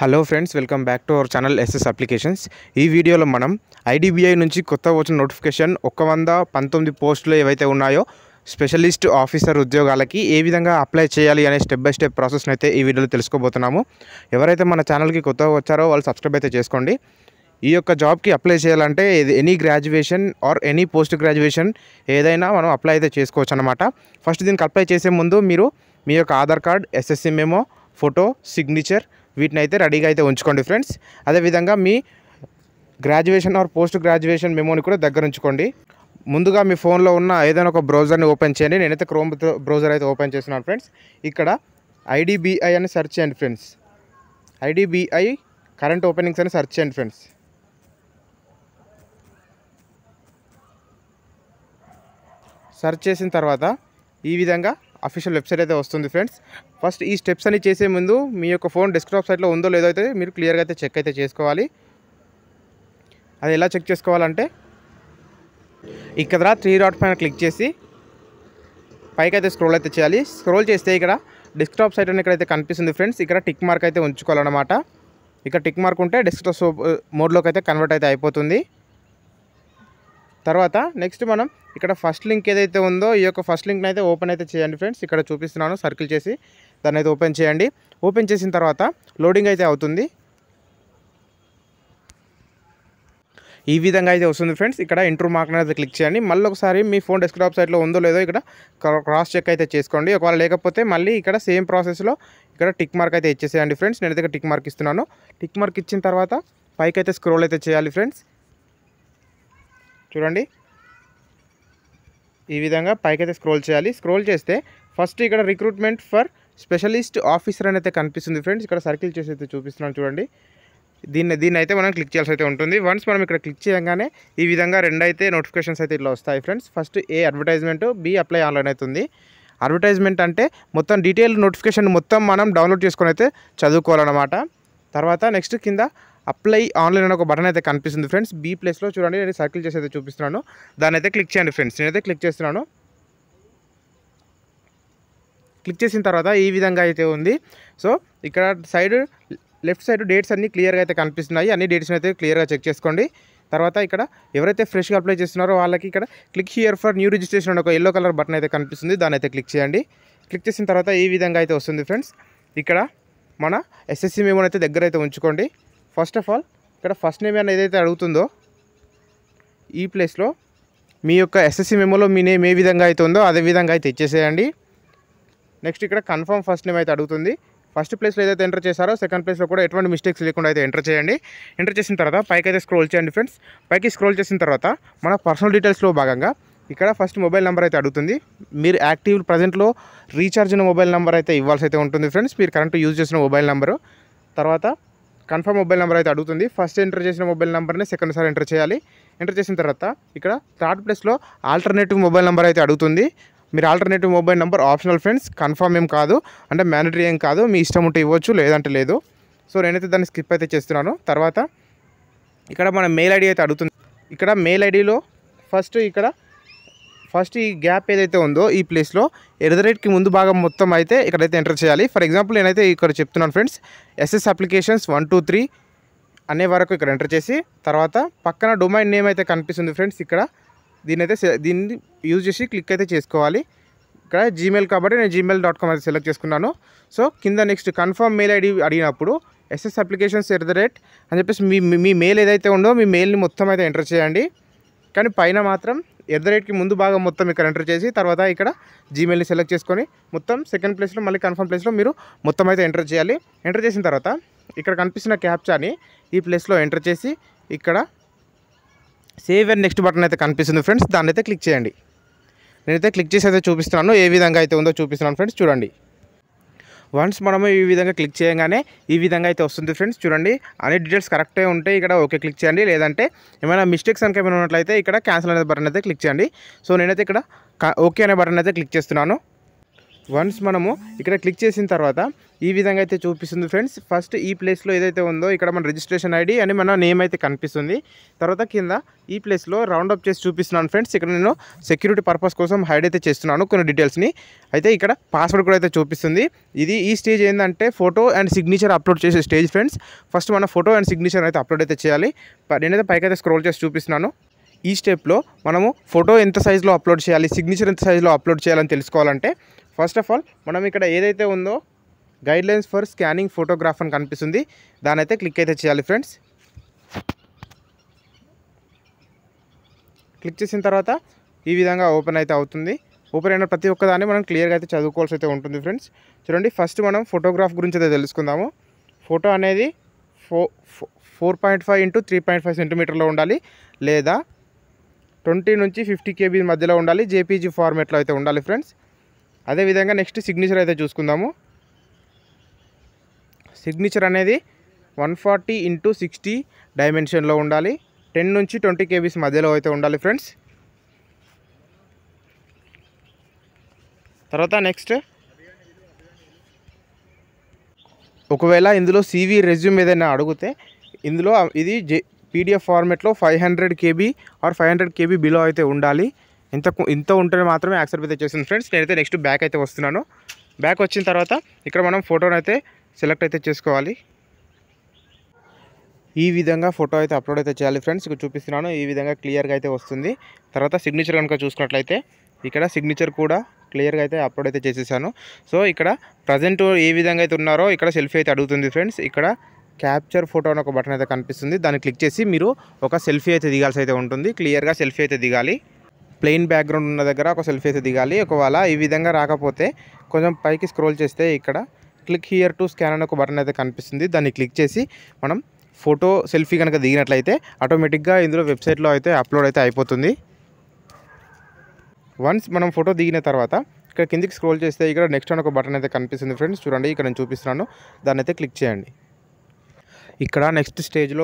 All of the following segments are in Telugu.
Hello friends, welcome back to our channel SS applications. ఈ వీడియోలో మనం ఐడిబిఐ నుంచి కొత్త వచ్చిన నోటిఫికేషన్ 119 పోస్టులు ఏవైతే ఉన్నాయో స్పెషలిస్ట్ ఆఫీసర్ ఉద్యోగాలకి ఏ విధంగా అప్లై చేయాలి అనే స్టెప్ బై స్టెప్ ప్రాసెస్ని అయితే ఈ వీడియోలో తెలుసుకోబోతున్నాము. ఎవరైతే మన ఛానల్కి కొత్తగా వచ్చారో వాళ్ళు సబ్స్క్రైబ్ అయితే చేసుకోండి. ఈ యొక్క జాబ్కి అప్లై చేయాలంటే any graduation or any post graduation ఏదైనా మనం అప్లై అయితే చేసుకోవచ్చు అనమాట. ఫస్ట్ దీనికి అప్లై చేసే ముందు మీరు మీ యొక్క Aadhaar card, SSC memo, photo, signature వీటిని అయితే రెడీగా అయితే ఉంచుకోండి ఫ్రెండ్స్. అదేవిధంగా మీ గ్రాడ్యుయేషన్ ఆర్ పోస్ట్ గ్రాడ్యుయేషన్ మెమోని కూడా దగ్గర ఉంచుకోండి. ముందుగా మీ ఫోన్లో ఉన్న ఏదైనా ఒక బ్రౌజర్ని ఓపెన్ చేయండి. నేనైతే క్రోమ్ బ్రౌజర్ అయితే ఓపెన్ చేస్తున్నాను ఫ్రెండ్స్. ఇక్కడ ఐడిబిఐ అని సెర్చ్ చేయండి ఫ్రెండ్స్. ఐడిబిఐ కరెంట్ ఓపెనింగ్స్ అని సెర్చ్ చేయండి ఫ్రెండ్స్. సెర్చ్ చేసిన తర్వాత ఈ విధంగా అఫీషియల్ వెబ్సైట్ అయితే వస్తుంది ఫ్రెండ్స్. ఫస్ట్ ఈ స్టెప్స్ అని చేసే ముందు మీ యొక్క ఫోన్ డెస్క్టాప్ సైట్లో ఉందో లేదో అయితే మీరు క్లియర్గా అయితే చెక్ అయితే చేసుకోవాలి. అది ఎలా చెక్ చేసుకోవాలంటే ఇక్కడ 3 డాట్ పైన క్లిక్ చేసి పైకి అయితే స్క్రోల్ అయితే చేయాలి. స్క్రోల్ చేస్తే ఇక్కడ డెస్క్టాప్ సైట్ అని ఇక్కడైతే కనిపిస్తుంది ఫ్రెండ్స్. ఇక్కడ టిక్ మార్క్ అయితే ఉంచుకోవాలన్నమాట. ఇక్కడ టిక్ మార్క్ ఉంటే డెస్క్టాప్ మోడ్లోకి అయితే కన్వర్ట్ అయితే అయిపోతుంది. తర్వాత నెక్స్ట్ మనం ఇక్కడ ఫస్ట్ లింక్ ఏదైతే ఉందో ఈ యొక్క ఫస్ట్ లింక్ని అయితే ఓపెన్ అయితే చేయండి ఫ్రెండ్స్. ఇక్కడ చూపిస్తున్నాను, సర్కిల్ చేసి దాన్ని అయితే ఓపెన్ చేయండి. ఓపెన్ చేసిన తర్వాత లోడింగ్ అయితే అవుతుంది. ఈ విధంగా అయితే వస్తుంది ఫ్రెండ్స్. ఇక్కడ ఇంట్రూ మార్క్ అయితే క్లిక్ చేయండి. మళ్ళీ ఒకసారి మీ ఫోన్ డెస్క్టాప్ సైట్లో ఉందో లేదో ఇక్కడ క్రాస్ చెక్ అయితే చేసుకోండి. ఒకవేళ లేకపోతే మళ్ళీ ఇక్కడ సేమ్ ప్రాసెస్లో ఇక్కడ టిక్ మార్క్ అయితే ఇచ్చేసేయండి ఫ్రెండ్స్. నేనైతే ఇక్కడ టిక్ మార్క్ ఇస్తున్నాను. టిక్ మార్క్ ఇచ్చిన తర్వాత పైకి అయితే స్క్రోల్ అయితే చేయాలి ఫ్రెండ్స్. చూడండి, ఈ విధంగా పైకైతే స్క్రోల్ చేయాలి. స్క్రోల్ చేస్తే ఫస్ట్ ఇక్కడ రిక్రూట్మెంట్ ఫర్ స్పెషలిస్ట్ ఆఫీసర్ అని అయితే కనిపిస్తుంది ఫ్రెండ్స్. ఇక్కడ సర్కిల్ చేసి అయితే చూపిస్తున్నాను చూడండి. దీన్ని అయితే మనం క్లిక్ చేయాల్సి అయితే ఉంటుంది. వన్స్ మనం ఇక్కడ క్లిక్ చేయగానే ఈ విధంగా 2 అయితే నోటిఫికేషన్స్ అయితే ఇట్లా వస్తాయి ఫ్రెండ్స్. ఫస్ట్ ఏ అడ్వర్టైజ్మెంట్, బి అప్లై ఆన్లైన్ అవుతుంది. అడ్వర్టైజ్మెంట్ అంటే మొత్తం డీటెయిల్ నోటిఫికేషన్ మొత్తం మనం డౌన్లోడ్ చేసుకొని అయితే చదువుకోవాలన్నమాట. తర్వాత నెక్స్ట్ కింద అప్లై ఆన్లైన్ అని ఒక బటన్ అయితే కనిపిస్తుంది ఫ్రెండ్స్. బీ ప్లేస్లో చూడండి, నేను సర్కిల్ చేసి అయితే చూపిస్తున్నాను. దాన్ని అయితే క్లిక్ చేయండి ఫ్రెండ్స్. నేనైతే క్లిక్ చేస్తున్నాను. క్లిక్ చేసిన తర్వాత ఈ విధంగా అయితే ఉంది. సో ఇక్కడ లెఫ్ట్ సైడ్ డేట్స్ అన్నీ క్లియర్గా అయితే కనిపిస్తున్నాయి. అన్ని డేట్స్ని అయితే క్లియర్గా చెక్ చేసుకోండి. తర్వాత ఇక్కడ ఎవరైతే ఫ్రెష్గా అప్లై చేస్తున్నారో వాళ్ళకి ఇక్కడ click here for new registration అని ఒక ఎల్లో కలర్ బటన్ అయితే కనిపిస్తుంది. దాన్ని అయితే క్లిక్ చేయండి. క్లిక్ చేసిన తర్వాత ఈ విధంగా అయితే వస్తుంది ఫ్రెండ్స్. ఇక్కడ మన ఎస్ఎస్సి మెమోని అయితే దగ్గర అయితే ఉంచుకోండి. ఫస్ట్ ఆఫ్ ఆల్ ఇక్కడ ఫస్ట్ నేమ్ అని ఏదైతే అడుగుతుందో ఈ ప్లేస్లో మీ యొక్క ఎస్ఎస్సి మెమోలో మీ నేమ్ ఏ విధంగా అయితే ఉందో అదే విధంగా అయితే ఇచ్చేసేయండి. నెక్స్ట్ ఇక్కడ కన్ఫర్మ్ ఫస్ట్ నేమ్ అయితే అడుగుతుంది. ఫస్ట్ ప్లేస్లో ఏదైతే ఎంటర్ చేశారో సెకండ్ ప్లేస్లో కూడా ఎటువంటి మిస్టేక్స్ లేకుండా అయితే ఎంటర్ చేయండి. ఎంటర్ చేసిన తర్వాత పైకి అయితే స్క్రోల్ చేయండి ఫ్రెండ్స్. పైకి స్క్రోల్ చేసిన తర్వాత మన పర్సనల్ డీటెయిల్స్లో భాగంగా ఇక్కడ ఫస్ట్ మొబైల్ నెంబర్ అయితే అడుగుతుంది. మీరు యాక్టివ్ ప్రజెంట్లో రీఛార్జ్ అయిన మొబైల్ నెంబర్ అయితే ఇవ్వాల్సి అయితే ఉంటుంది ఫ్రెండ్స్. మీరు కరెంట్ యూజ్ చేసిన మొబైల్ నెంబరు. తర్వాత కన్ఫర్మ్ మొబైల్ నెంబర్ అయితే అడుగుతుంది. ఫస్ట్ ఎంటర్ చేసిన మొబైల్ నెంబర్ని సెకండ్ సార్ ఎంటర్ చేయాలి. ఎంటర్ చేసిన తర్వాత ఇక్కడ థర్డ్ ప్లేస్లో ఆల్టర్నేటివ్ మొబైల్ నెంబర్ అయితే అడుగుతుంది. మీరు alternative mobile number optional friends, confirm ఏం కాదు, అంటే మ్యాండటరీ ఏం కాదు, మీ ఇష్టం ఉంటే ఇవ్వచ్చు లేదంటే లేదు. సో నేనైతే దాన్ని స్కిప్ అయితే చేస్తున్నాను. తర్వాత ఇక్కడ మన మెయిల్ ఐడి అయితే అడుగుతుంది. ఇక్కడ మెయిల్ ఐడిలో ఫస్ట్ ఈ గ్యాప్ ఏదైతే ఉందో ఈ ప్లేస్లో @ ముందు భాగం మొత్తం అయితే ఇక్కడైతే ఎంటర్ చేయాలి. ఫర్ ఎగ్జాంపుల్ నేనైతే ఇక్కడ చెప్తున్నాను ఫ్రెండ్స్, ఎస్ఎస్ అప్లికేషన్స్ 123 అనే వరకు ఇక్కడ ఎంటర్ చేసి తర్వాత పక్కన డొమైన్ నేమ్ అయితే కనిపిస్తుంది ఫ్రెండ్స్. ఇక్కడ దీన్ని యూజ్ చేసి క్లిక్ అయితే చేసుకోవాలి. ఇక్కడ జీమెయిల్ కాబట్టి నేను gmail.com అయితే సెలెక్ట్ చేసుకున్నాను. సో కింద నెక్స్ట్ కన్ఫర్మ్ మెయిల్ ఐడి అడిగినప్పుడు ఎస్ఎస్ అప్లికేషన్స్ @ అని చెప్పేసి మీ మెయిల్ ఏదైతే ఉందో మీ మెయిల్ని మొత్తం అయితే ఎంటర్ చేయండి. కానీ పైన మాత్రం @ ముందు భాగం మొత్తం ఇక్కడ ఎంటర్ చేసి తర్వాత ఇక్కడ జీమెయిల్ని సెలెక్ట్ చేసుకొని మొత్తం సెకండ్ ప్లేస్లో మళ్ళీ కన్ఫర్మ్ ప్లేస్లో మీరు మొత్తం అయితే ఎంటర్ చేయాలి. ఎంటర్ చేసిన తర్వాత ఇక్కడ కనిపిస్తున్న క్యాప్చాని ఈ ప్లేస్లో ఎంటర్ చేసి ఇక్కడ సేవ్ అండ్ నెక్స్ట్ బటన్ అయితే కనిపిస్తుంది ఫ్రెండ్స్. దాన్ని అయితే క్లిక్ చేయండి. నేనైతే క్లిక్ చేసి అయితే చూపిస్తున్నాను, ఏ విధంగా అయితే ఉందో చూపిస్తున్నాను ఫ్రెండ్స్. చూడండి, వన్స్ మనము ఈ విధంగా క్లిక్ చేయగానే ఈ విధంగా అయితే వస్తుంది ఫ్రెండ్స్. చూడండి, అన్ని డీటెయిల్స్ కరెక్టే ఉంటే ఇక్కడ ఓకే క్లిక్ చేయండి. లేదంటే ఏమైనా మిస్టేక్స్ కనుక ఏమైనా ఉన్నట్లయితే ఇక్కడ క్యాన్సిల్ అనే బటన్ అయితే క్లిక్ చేయండి. సో నేనైతే ఇక్కడ ఓకే అనే బటన్ అయితే క్లిక్ చేస్తున్నాను. వన్స్ మనము ఇక్కడ క్లిక్ చేసిన తర్వాత ఈ విధంగా అయితే చూపిస్తుంది ఫ్రెండ్స్. ఫస్ట్ ఈ ప్లేస్లో ఏదైతే ఉందో ఇక్కడ మన రిజిస్ట్రేషన్ ఐడి అని మన నేమ్ అయితే కనిపిస్తుంది. తర్వాత కింద ఈ ప్లేస్లో రౌండ్ అప్ చేసి చూపిస్తున్నాను ఫ్రెండ్స్. ఇక్కడ నేను సెక్యూరిటీ పర్పస్ కోసం హైడ్ అయితే చేస్తున్నాను కొన్ని డీటెయిల్స్ని. అయితే ఇక్కడ పాస్వర్డ్ కూడా అయితే చూపిస్తుంది. ఈ స్టేజ్ ఏంటంటే ఫోటో అండ్ సిగ్నేచర్ అప్లోడ్ చేసే స్టేజ్ ఫ్రెండ్స్. ఫస్ట్ మన ఫోటో అండ్ సిగ్నేచర్ అయితే అప్లోడ్ అయితే చేయాలి. నేనైతే పైకైతే స్క్రోల్ చేసి చూపిస్తున్నాను. ఈ స్టెప్లో మనము ఫోటో ఎంత సైజులో అప్లోడ్ చేయాలి, సిగ్నేచర్ ఎంత సైజులో అప్లోడ్ చేయాలని తెలుసుకోవాలంటే ఫస్ట్ ఆఫ్ ఆల్ మనం ఇక్కడ ఏదైతే ఉందో గైడ్లైన్స్ ఫర్ స్కానింగ్ ఫోటోగ్రాఫ్ అని కనిపిస్తుంది, దాని అయితే క్లిక్ అయితే చేయాలి ఫ్రెండ్స్. క్లిక్ చేసిన తర్వాత ఈ విధంగా ఓపెన్ అయితే అవుతుంది. ఓపెన్ అయిన ప్రతి ఒక్కదాన్ని మనం క్లియర్గా అయితే చదువుకోవాల్సి అయితే ఉంటుంది ఫ్రెండ్స్. చూడండి, ఫస్ట్ మనం ఫోటోగ్రాఫ్ గురించి అయితే తెలుసుకుందాము. ఫోటో అనేది 4.5 × 3.5 సెంటీమీటర్లో ఉండాలి, లేదా 20 నుంచి 50 KB మధ్యలో ఉండాలి. జేపీజీ ఫార్మేట్లో అయితే ఉండాలి ఫ్రెండ్స్. అదేవిధంగా నెక్స్ట్ సిగ్నేచర్ అయితే చూసుకుందాము. సిగ్నేచర్ అనేది 140 × 60 డైమెన్షన్లో ఉండాలి. 10 నుంచి 20 KB మధ్యలో అయితే ఉండాలి ఫ్రెండ్స్. తర్వాత నెక్స్ట్, ఒకవేళ ఇందులో CV రెజ్యూమ్ ఏదైనా అడిగితే ఇందులో ఇది PDF ఫార్మేట్లో 500 KB ఆర్ 500 KB బిలో అయితే ఉండాలి. ఇంత ఉంటేనే మాత్రమే యాక్సెప్ట్ అయితే చేస్తుంది ఫ్రెండ్స్. నేనైతే నెక్స్ట్ బ్యాక్ అయితే వస్తున్నాను. బ్యాక్ వచ్చిన తర్వాత ఇక్కడ మనం ఫోటోని అయితే సెలెక్ట్ అయితే చేసుకోవాలి. ఈ విధంగా ఫోటో అయితే అప్లోడ్ అయితే చేయాలి ఫ్రెండ్స్. ఇక్కడ చూపిస్తున్నాను, ఈ విధంగా క్లియర్గా అయితే వస్తుంది. తర్వాత సిగ్నేచర్ కనుక చూసుకున్నట్లయితే ఇక్కడ సిగ్నేచర్ కూడా క్లియర్గా అయితే అప్లోడ్ అయితే చేసేసాను. సో ఇక్కడ ప్రజెంట్ ఏ విధంగా అయితే ఉన్నారో ఇక్కడ సెల్ఫీ అయితే అడుగుతుంది ఫ్రెండ్స్. ఇక్కడ క్యాప్చర్ ఫోటో అని ఒక బటన్ అయితే కనిపిస్తుంది, దాన్ని క్లిక్ చేసి మీరు ఒక సెల్ఫీ అయితే దిగాల్సి అయితే ఉంటుంది. క్లియర్గా సెల్ఫీ అయితే దిగాలి. ప్లెయిన్ బ్యాక్గ్రౌండ్ ఉన్న దగ్గర ఒక సెల్ఫీ అయితే దిగాలి. ఒకవేళ ఈ విధంగా రాకపోతే కొంచెం పైకి స్క్రోల్ చేస్తే ఇక్కడ క్లిక్ హియర్ టు స్కాన్ అని ఒక బటన్ అయితే కనిపిస్తుంది, దాన్ని క్లిక్ చేసి మనం ఫోటో సెల్ఫీ కనుక దిగినట్లయితే ఆటోమేటిక్గా ఇందులో వెబ్సైట్లో అయితే అప్లోడ్ అయితే అయిపోతుంది. వన్స్ మనం ఫోటో దిగిన తర్వాత ఇక్కడ కిందికి స్క్రోల్ చేస్తే ఇక్కడ నెక్స్ట్ అని ఒక బటన్ అయితే కనిపిస్తుంది ఫ్రెండ్స్. చూడండి, ఇక్కడ నేను చూపిస్తున్నాను, దాన్ని అయితే క్లిక్ చేయండి. ఇక్కడ నెక్స్ట్ స్టేజ్లో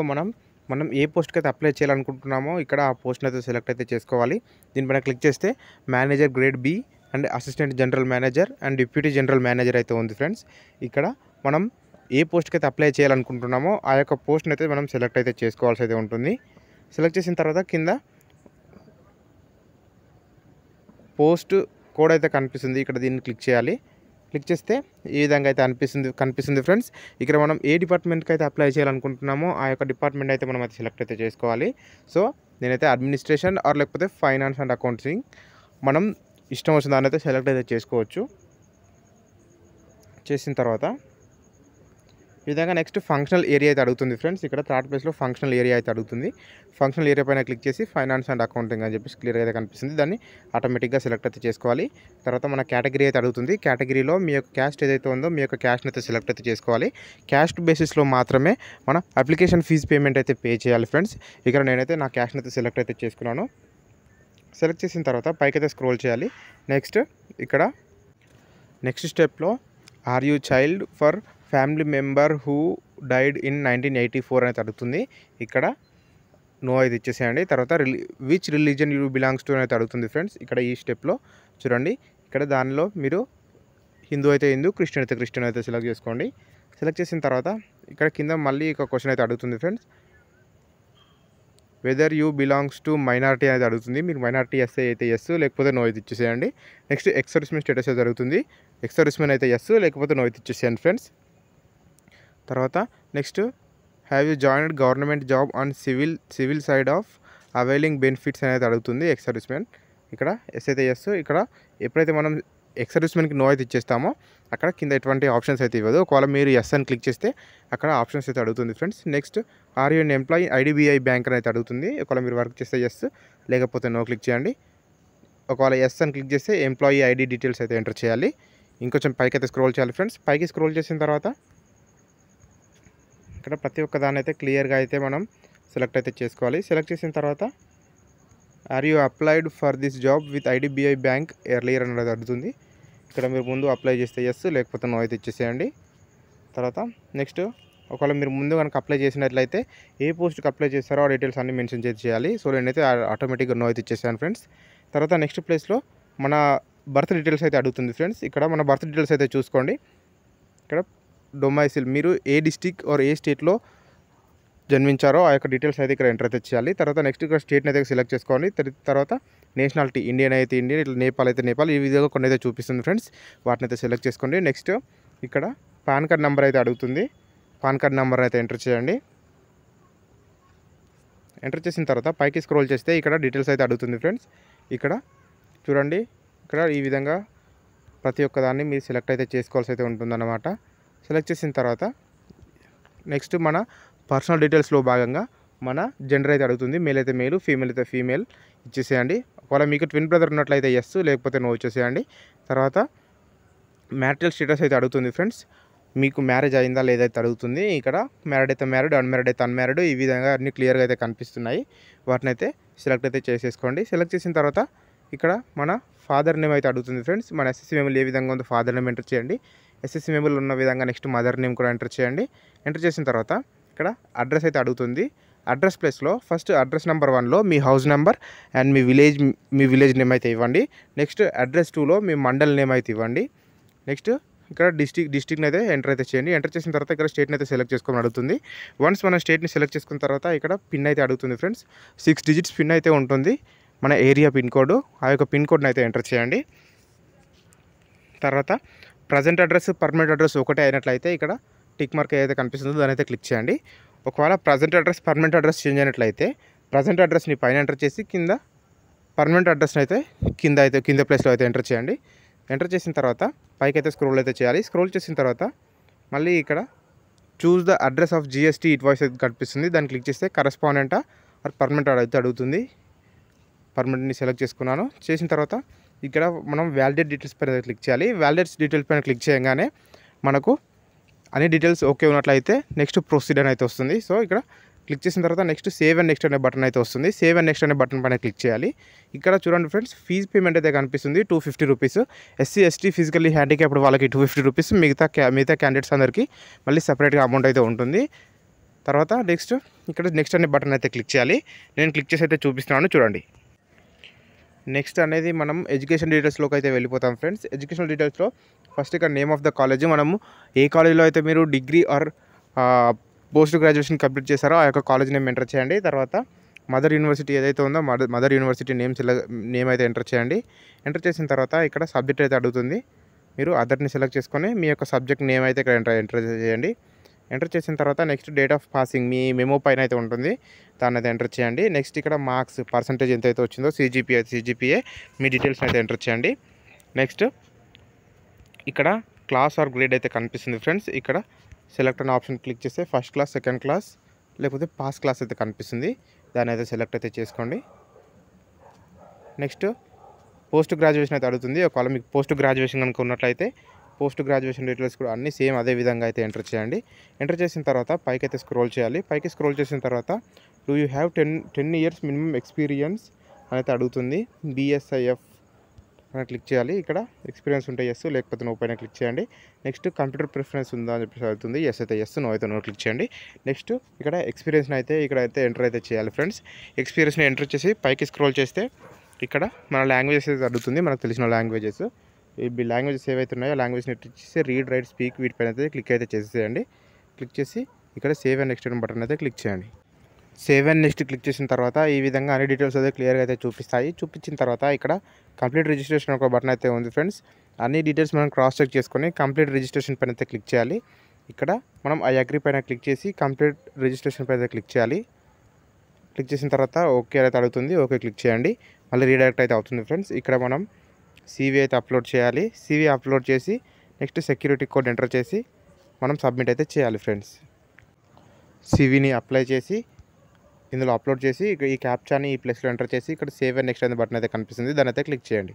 మనం ఏ పోస్ట్కి అయితే అప్లై చేయాలనుకుంటున్నామో ఇక్కడ ఆ పోస్ట్ని అయితే సెలెక్ట్ అయితే చేసుకోవాలి. దీనిపైన క్లిక్ చేస్తే manager grade B and assistant general manager and deputy general manager అయితే ఉంది ఫ్రెండ్స్. ఇక్కడ మనం ఏ పోస్ట్కి అయితే అప్లై చేయాలనుకుంటున్నామో ఆ యొక్క పోస్ట్ని అయితే మనం సెలెక్ట్ అయితే చేసుకోవాల్సి అయితే ఉంటుంది. సెలెక్ట్ చేసిన తర్వాత కింద పోస్ట్ కోడ్ అయితే కనిపిస్తుంది, ఇక్కడ దీన్ని క్లిక్ చేయాలి. క్లిక్ చేస్తే ఈ విధంగా అయితే కనిపిస్తుంది ఫ్రెండ్స్. ఇక్కడ మనం ఏ డిపార్ట్మెంట్కి అయితే అప్లై చేయాలనుకుంటున్నామో ఆ యొక్క డిపార్ట్మెంట్ అయితే మనం అయితే సెలెక్ట్ అయితే చేసుకోవాలి. సో నేనైతే అడ్మినిస్ట్రేషన్ ఆర్ లేకపోతే ఫైనాన్స్ అండ్ అకౌంటింగ్, మనం ఇష్టం వచ్చిన దాన్ని అయితే సెలెక్ట్ అయితే చేసుకోవచ్చు. చేసిన తర్వాత ఈ విధంగా నెక్స్ట్ ఫంక్షనల్ ఏరియా అయితే అడుగుతుంది ఫ్రెండ్స్. ఇక్కడ థర్డ్ ప్లేస్లో ఫంక్షనల్ ఏరియా అయితే అడుగుతుంది. ఫంక్షనల్ ఏరియా పైన క్లిక్ చేసి ఫైనాన్స్ అండ్ అకౌంటింగ్ అని చెప్పేసి క్లియర్గా అయితే కనిపిస్తుంది, దాన్ని ఆటోమేటిక్గా సెలెక్ట్ అయితే చేసుకోవాలి. తర్వాత మన కేటగిరీ అయితే అడుగుతుంది. కేటగిరీలో మీ యొక్క క్యాస్ట్ ఏదైతే ఉందో మీ యొక్క క్యాస్ట్ని అయితే సెలెక్ట్ అయితే చేసుకోవాలి. క్యాస్ట్ బేసిస్లో మాత్రమే మన అప్లికేషన్ ఫీజు పేమెంట్ అయితే పే చేయాలి ఫ్రెండ్స్. ఇక్కడ నేనైతే నా క్యాస్ట్ని అయితే సెలెక్ట్ అయితే చేసుకున్నాను. సెలెక్ట్ చేసిన తర్వాత పైకైతే స్క్రోల్ చేయాలి. ఇక్కడ నెక్స్ట్ స్టెప్లో are you child for family member who died in 1984 అనేది అడుగుతుంది. ఇక్కడ నో అయితే ఇచ్చేసేయండి. తర్వాత which religion you belongs to అనేది అడుగుతుంది ఫ్రెండ్స్. ఇక్కడ ఈ స్టెప్లో చూడండి, ఇక్కడ దానిలో మీరు హిందూ అయితే హిందూ, క్రిస్టియన్ అయితే క్రిస్టియన్ అయితే సెలెక్ట్ చేసుకోండి. సెలెక్ట్ చేసిన తర్వాత ఇక్కడ కింద మళ్ళీ ఒక క్వశ్చన్ అయితే అడుగుతుంది friends. Whether you belongs to minority అనేది అడుగుతుంది. మీరు మైనారిటీ అయితే ఎస్, లేకపోతే నో అయితే ఇచ్చేసేయండి. నెక్స్ట్ ఎక్స్ సర్వీస్మెన్ స్టేటస్ అయితే అడుగుతుంది. ఎక్స్ సర్వీస్మెన్ అయితే ఎస్, లేకపోతే నో అయితే ఇచ్చేసేయండి ఫ్రెండ్స్. తర్వాత next have you joined government job on civil side of availing benefits అనేది అడుగుతుంది ఎక్స్ సర్వీస్మెన్. ఇక్కడ ఎస్ అయితే ఎస్. ఇక్కడ ఎప్పుడైతే మనం ఎక్స్ సర్వీస్మెన్కి నో అయితే ఇచ్చేస్తామో అక్కడ కింద ఎటువంటి ఆప్షన్స్ అయితే ఇవ్వదు. ఒకవేళ మీరు ఎస్ అని క్లిక్ చేస్తే అక్కడ ఆప్షన్స్ అయితే అడుగుతుంది friends. Next are you an employee IDBI bank అని అయితే అడుగుతుంది. ఒకవేళ మీరు వర్క్ చేస్తే ఎస్, లేకపోతే నో క్లిక్ చేయండి. ఒకవేళ ఎస్ అని క్లిక్ చేస్తే ఎంప్లాయీ ID డీటెయిల్స్ అయితే ఎంటర్ చేయాలి. ఇంకొంచెం పైకి అయితే స్క్రోల్ చేయాలి ఫ్రెండ్స్. పైకి స్క్రోల్ చేసిన తర్వాత ఇక్కడ ప్రతి ఒక్క దాన్ని అయితే క్లియర్గా అయితే మనం సెలెక్ట్ అయితే చేసుకోవాలి. సెలెక్ట్ చేసిన తర్వాత are you applied for this job with IDBI bank earlier అనేది అడుగుతుంది. ఇక్కడ మీరు ముందు అప్లై చేస్తే ఎస్, లేకపోతే నో అయితే ఇచ్చేసేయండి. తర్వాత నెక్స్ట్ ఒకవేళ మీరు ముందు కనుక అప్లై చేసినట్లయితే ఏ పోస్ట్కి అప్లై చేస్తారో ఆ డీటెయిల్స్ అన్నీ మెన్షన్ చేయాలి. సో నేనైతే ఆటోమేటిక్గా నో అయితే ఇచ్చేసాను ఫ్రెండ్స్. తర్వాత నెక్స్ట్ ప్లేస్లో మన బర్త్ డీటెయిల్స్ అయితే అడుగుతుంది ఫ్రెండ్స్. ఇక్కడ మన బర్త్ డీటెయిల్స్ అయితే చూసుకోండి. ఇక్కడ డొమైసిల్ మీరు ఏ డిస్ట్రిక్ట్ ఆర్ ఏ స్టేట్లో జన్మించారో ఆ యొక్క డీటెయిల్స్ అయితే ఇక్కడ ఎంటర్ అయితే చేయాలి. తర్వాత నెక్స్ట్ ఇక్కడ స్టేట్ని అయితే సెలెక్ట్ చేసుకోండి. తర్వాత నేషనాలిటీ ఇండియన్ అయితే ఇండియన్, ఇట్లా నేపాల్ అయితే నేపాల్, ఈ విధంగా కొన్ని అయితే చూపిస్తుంది ఫ్రెండ్స్. వాటిని అయితే సెలెక్ట్ చేసుకోండి. నెక్స్ట్ ఇక్కడ పాన్ కార్డ్ నెంబర్ అయితే అడుగుతుంది. పాన్ కార్డ్ నెంబర్ అయితే ఎంటర్ చేయండి. ఎంటర్ చేసిన తర్వాత పైకి స్క్రోల్ చేస్తే ఇక్కడ డీటెయిల్స్ అయితే అడుగుతుంది ఫ్రెండ్స్. ఇక్కడ చూడండి, ఇక్కడ ఈ విధంగా ప్రతి ఒక్క దాన్ని మీరు సెలెక్ట్ అయితే చేసుకోవాల్సి అయితే ఉంటుందన్నమాట. సెలెక్ట్ చేసిన తర్వాత నెక్స్ట్ మన పర్సనల్ డీటెయిల్స్లో భాగంగా మన జెండర్ అయితే అడుగుతుంది. మేల్ అయితే మేలు, ఫీమేల్ అయితే ఫీమేల్ ఇచ్చేసేయండి. ఒకవేళ మీకు ట్విన్ బ్రదర్ ఉన్నట్లయితే ఎస్, లేకపోతే నో ఇచ్చేసేయండి. తర్వాత మ్యారిటల్ స్టేటస్ అయితే అడుగుతుంది ఫ్రెండ్స్. మీకు మ్యారేజ్ అయిందా లేదైతే అడుగుతుంది. ఇక్కడ మ్యారీడ్ అయితే మ్యారీడ్, అన్మ్యారీడ్ అయితే అన్మ్యారీడ్, ఈ విధంగా అన్ని క్లియర్గా అయితే కనిపిస్తున్నాయి. వాటిని అయితే సెలెక్ట్ అయితే చేసేసుకోండి. సెలెక్ట్ చేసిన తర్వాత ఇక్కడ మన ఫాదర్ నేమ్ అయితే అడుగుతుంది ఫ్రెండ్స్. మన ఎస్ఎస్సి మెమోల్ ఏ విధంగా ఉందో ఫాదర్ నేమ్ ఎంటర్ చేయండి. ఎస్ఎస్సి మెమోల్ ఉన్న విధంగా నెక్స్ట్ మదర్ నేమ్ కూడా ఎంటర్ చేయండి. ఎంటర్ చేసిన తర్వాత ఇక్కడ అడ్రస్ అయితే అడుగుతుంది. అడ్రస్ ప్లేస్లో ఫస్ట్ అడ్రస్ నెంబర్ 1లో మీ హౌస్ నెంబర్ అండ్ మీ విలేజ్ నేమ్ అయితే ఇవ్వండి. నెక్స్ట్ అడ్రస్ 2లో మీ మండల్ నేమ్ అయితే ఇవ్వండి. నెక్స్ట్ ఇక్కడ డిస్ట్రిక్ట్ని అయితే ఎంటర్ అయితే చేయండి. ఎంటర్ చేసిన తర్వాత ఇక్కడ స్టేట్ని అయితే సెలెక్ట్ చేసుకొని అడుగుతుంది. వన్స్ మన స్టేట్ని సెలెక్ట్ చేసుకున్న తర్వాత ఇక్కడ పిన్ అయితే అడుగుతుంది ఫ్రెండ్స్. 6 డిజిట్స్ పిన్ అయితే ఉంటుంది, మన ఏరియా పిన్ కోడ్. ఆ యొక్క పిన్ కోడ్ని అయితే ఎంటర్ చేయండి. తర్వాత ప్రజెంట్ అడ్రస్, పర్మనెంట్ అడ్రస్ ఒకటే అయినట్లయితే ఇక్కడ టిక్ మార్క్ ఏదైతే కనిపిస్తుందో దాని అయితే క్లిక్ చేయండి. ఒకవేళ present address, permanent address change అయినట్లయితే ప్రజెంట్ అడ్రస్ని పైన ఎంటర్ చేసి కింద పర్మనెంట్ అడ్రస్ని అయితే కింద ప్లేస్లో అయితే ఎంటర్ చేయండి. ఎంటర్ చేసిన తర్వాత పైకి అయితే స్క్రోల్ అయితే చేయాలి. స్క్రోల్ చేసిన తర్వాత మళ్ళీ ఇక్కడ choose the address of GST invoice అయితే కనిపిస్తుంది. దాన్ని క్లిక్ చేస్తే కరెస్పాండెంటా ఆర్ పర్మనెంట్ అయితే అడుగుతుంది. పర్మనెంట్ని సెలెక్ట్ చేసుకున్నాను. చేసిన తర్వాత ఇక్కడ మనం వ్యాలిడేట్ డీటెయిల్స్ పైన క్లిక్ చేయాలి. వ్యాలిడేట్ డీటెయిల్స్ పైన క్లిక్ చేయగానే మనకు అన్ని డీటెయిల్స్ ఓకే ఉన్నట్లయితే నెక్స్ట్ ప్రొసీడ్ అని అయితే వస్తుంది. సో ఇక్కడ క్లిక్ చేసిన తర్వాత నెక్స్ట్ సేవ్ అండ్ నెక్స్ట్ అనే బటన్ అయితే వస్తుంది. సేవ్ అండ్ నెక్స్ట్ అనే బటన్ పైన క్లిక్ చేయాలి. ఇక్కడ చూడండి ఫ్రెండ్స్, ఫీజ్ పేమెంట్ అయితే కనిపిస్తుంది 250 rupees. SC ST physically handicapped వాళ్ళకి 250 రూపీస్, మిగతా క్యాండిడేట్స్ అందరికీ మళ్ళీ సపరేట్గా అమౌంట్ అయితే ఉంటుంది. తర్వాత ఇక్కడ నెక్స్ట్ అనే బటన్ అయితే క్లిక్ చేయాలి. నేను క్లిక్ చేసి అయితే చూపిస్తున్నాను చూడండి. నెక్స్ట్ అనేది మనం ఎడ్యుకేషన్ డీటెయిల్స్లోకి అయితే వెళ్ళిపోతాం ఫ్రెండ్స్. ఎడ్యుకేషన్ డీటెయిల్స్లో ఫస్ట్ ఇక్కడ నేమ్ ఆఫ్ ద కాలేజ్, మనము ఏ కాలేజ్లో అయితే మీరు degree or post graduation complete చేశారో ఆ యొక్క కాలేజ్ నేమ్ ఎంటర్ చేయండి. తర్వాత మదర్ యూనివర్సిటీ ఏదైతే ఉందో మదర్ యూనివర్సిటీ నేమ్ అయితే ఎంటర్ చేయండి. ఎంటర్ చేసిన తర్వాత ఇక్కడ సబ్జెక్ట్ అయితే అడుగుతుంది. మీరు అదర్ని సెలెక్ట్ చేసుకొని మీ యొక్క సబ్జెక్ట్ నేమ్ అయితే ఇక్కడ ఎంటర్ చేయండి. ఎంటర్ చేసిన తర్వాత next date of passing me memo పైన అయితే ఉంటుంది, దాన్ని అయితే ఎంటర్ చేయండి. నెక్స్ట్ ఇక్కడ మార్క్స్ పర్సంటేజ్ ఎంత అయితే వచ్చిందో సిజిపిఏ మీ డీటెయిల్స్ అయితే ఎంటర్ చేయండి. నెక్స్ట్ ఇక్కడ క్లాస్ ఆర్ గ్రేడ్ అయితే కనిపిస్తుంది ఫ్రెండ్స్. ఇక్కడ సెలెక్ట్ అనే ఆప్షన్ క్లిక్ చేస్తే ఫస్ట్ క్లాస్, సెకండ్ క్లాస్ లేకపోతే పాస్ క్లాస్ అయితే కనిపిస్తుంది, దాన్ని అయితే సెలెక్ట్ అయితే చేసుకోండి. నెక్స్ట్ పోస్ట్ గ్రాడ్యుయేషన్ అయితే అడుగుతుంది. ఒకవేళ మీకు పోస్ట్ గ్రాడ్యుయేషన్ కనుక ఉన్నట్లయితే పోస్ట్ గ్రాడ్యుయేషన్ డీటెయిల్స్ కూడా అన్నీ సేమ్ అదే విధంగా అయితే ఎంటర్ చేయండి. ఎంటర్ చేసిన తర్వాత పైకి అయితే స్క్రోల్ చేయాలి. పైకి స్క్రోల్ చేసిన తర్వాత do you have 10 years minimum experience అయితే అడుగుతుంది. BSIF అని క్లిక్ చేయాలి. ఇక్కడ ఎక్స్పీరియన్స్ ఉంటే ఎస్, లేకపోతే నో పైన క్లిక్ చేయండి. నెక్స్ట్ కంప్యూటర్ ప్రిఫరెన్స్ ఉందా అని చెప్పేసి అడుగుతుంది. ఎస్ అయితే ఎస్, నో అయితే నో క్లిక్ చేయండి. నెక్స్ట్ ఇక్కడ ఎక్స్పీరియన్స్ని అయితే ఇక్కడ అయితే ఎంటర్ అయితే చేయాలి ఫ్రెండ్స్. ఎక్స్పీరియన్స్ని ఎంటర్ చేసి పైకి స్క్రోల్ చేస్తే ఇక్కడ మన లాంగ్వేజెస్ అయితే అడుగుతుంది, మనకు తెలిసిన లాంగ్వేజెస్. ఈ లాంగ్వేజెస్ ఏవైతే ఉన్నాయో లాంగ్వేజ్ని చేసి రీడ్, రైట్, స్పీక్ వీటిపైన అయితే క్లిక్ అయితే చేసేయండి. క్లిక్ చేసి ఇక్కడ సేవ్ అండ్ నెక్స్ట్ బటన్ అయితే క్లిక్ చేయండి. సేవ్ అండ్ నెక్స్ట్ క్లిక్ చేసిన తర్వాత ఈ విధంగా అన్ని డీటెయిల్స్ అయితే క్లియర్గా అయితే చూపిస్తాయి. చూపించిన తర్వాత ఇక్కడ కంప్లీట్ రిజిస్ట్రేషన్ ఒక బటన్ అయితే ఉంది ఫ్రెండ్స్. అన్ని డీటెయిల్స్ మనం క్రాస్ చెక్ చేసుకొని కంప్లీట్ రిజిస్ట్రేషన్ పైన అయితే క్లిక్ చేయాలి. ఇక్కడ మనం ఐ అగ్రీ పైన క్లిక్ చేసి కంప్లీట్ రిజిస్ట్రేషన్ పైన అయితే క్లిక్ చేయాలి. క్లిక్ చేసిన తర్వాత ఓకే అయితే అడుగుతుంది, ఓకే క్లిక్ చేయండి. మళ్ళీ రీడైరెక్ట్ అయితే అవుతుంది ఫ్రెండ్స్. ఇక్కడ మనం CV అయితే అప్లోడ్ చేయాలి. CV అప్లోడ్ చేసి నెక్స్ట్ సెక్యూరిటీ కోడ్ ఎంటర్ చేసి మనం సబ్మిట్ అయితే చేయాలి ఫ్రెండ్స్. CVని అప్లై చేసి ఇందులో అప్లోడ్ చేసి ఈ క్యాప్చాని ఈ ప్లేస్లో ఎంటర్ చేసి ఇక్కడ సేవ్ అండ్ నెక్స్ట్ అనే బటన్ అయితే కనిపిస్తుంది, దాన్ని అయితే క్లిక్ చేయండి.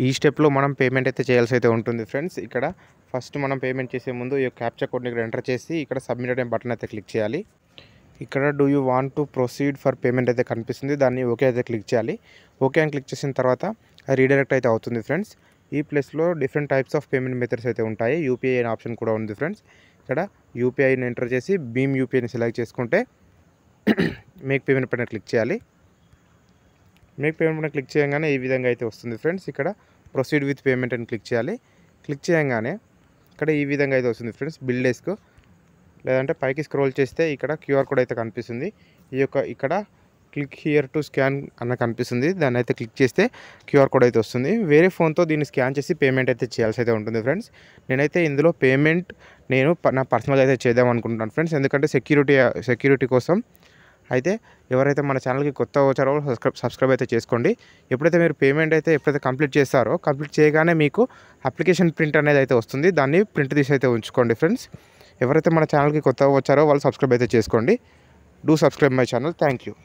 ఈ స్టెప్లో మనం పేమెంట్ అయితే చేయాల్సి అయితే ఉంటుంది ఫ్రెండ్స్. ఇక్కడ ఫస్ట్ మనం పేమెంట్ చేసే ముందు ఈ క్యాప్చా కోడ్ని ఇక్కడ ఎంటర్ చేసి ఇక్కడ సబ్మిట్ అనే బటన్ అయితే క్లిక్ చేయాలి. ఇక్కడ do you want to proceed for payment అయితే కనిపిస్తుంది, దాన్ని ఓకే అయితే క్లిక్ చేయాలి. ఓకే అని క్లిక్ చేసిన తర్వాత రీడైరెక్ట్ అయితే అవుతుంది ఫ్రెండ్స్. ఈ ప్లేస్లో different types of payment methods అయితే ఉంటాయి. UPI అనే ఆప్షన్ కూడా ఉంది ఫ్రెండ్స్. ఇక్కడ UPIని ఎంటర్ చేసి భీమ్ UPIని సెలెక్ట్ చేసుకుంటే మేక్ పేమెంట్ పైన క్లిక్ చేయాలి. మేక్ పేమెంట్ పైన క్లిక్ చేయగానే ఈ విధంగా అయితే వస్తుంది ఫ్రెండ్స్. ఇక్కడ ప్రొసీడ్ విత్ పేమెంట్ అని క్లిక్ చేయాలి. క్లిక్ చేయగానే ఇక్కడ ఈ విధంగా అయితే వస్తుంది ఫ్రెండ్స్ బిల్ డెస్క్. లేదంటే పైకి స్క్రోల్ చేస్తే ఇక్కడ క్యూఆర్ కోడ్ అయితే కనిపిస్తుంది. ఇక్కడ క్లిక్ హియర్ టు స్కాన్ అన్న కనిపిస్తుంది. దాన్ని అయితే క్లిక్ చేస్తే క్యూఆర్ కోడ్ అయితే వస్తుంది. వేరే ఫోన్తో దీన్ని స్కాన్ చేసి పేమెంట్ అయితే చేయాల్సి అయితే ఉంటుంది ఫ్రెండ్స్. నేనైతే ఇందులో పేమెంట్ నా పర్సనల్గా అయితే చేద్దాం అనుకుంటున్నాను ఫ్రెండ్స్. ఎందుకంటే సెక్యూరిటీ కోసం అయితే ఎవరైతే మన ఛానల్కి కొత్త వచ్చారో సబ్స్క్రైబ్ అయితే చేసుకోండి. ఎప్పుడైతే మీరు పేమెంట్ అయితే కంప్లీట్ చేస్తారో కంప్లీట్ చేయగానే మీకు అప్లికేషన్ ప్రింట్ అనేది అయితే వస్తుంది. దాన్ని ప్రింట్ తీసి అయితే ఉంచుకోండి ఫ్రెండ్స్. ఎవరైతే మన ఛానల్కి కొత్తగా వచ్చారో వాళ్ళు సబ్స్క్రైబ్ అయితే చేసుకోండి. Do subscribe my channel. Thank you.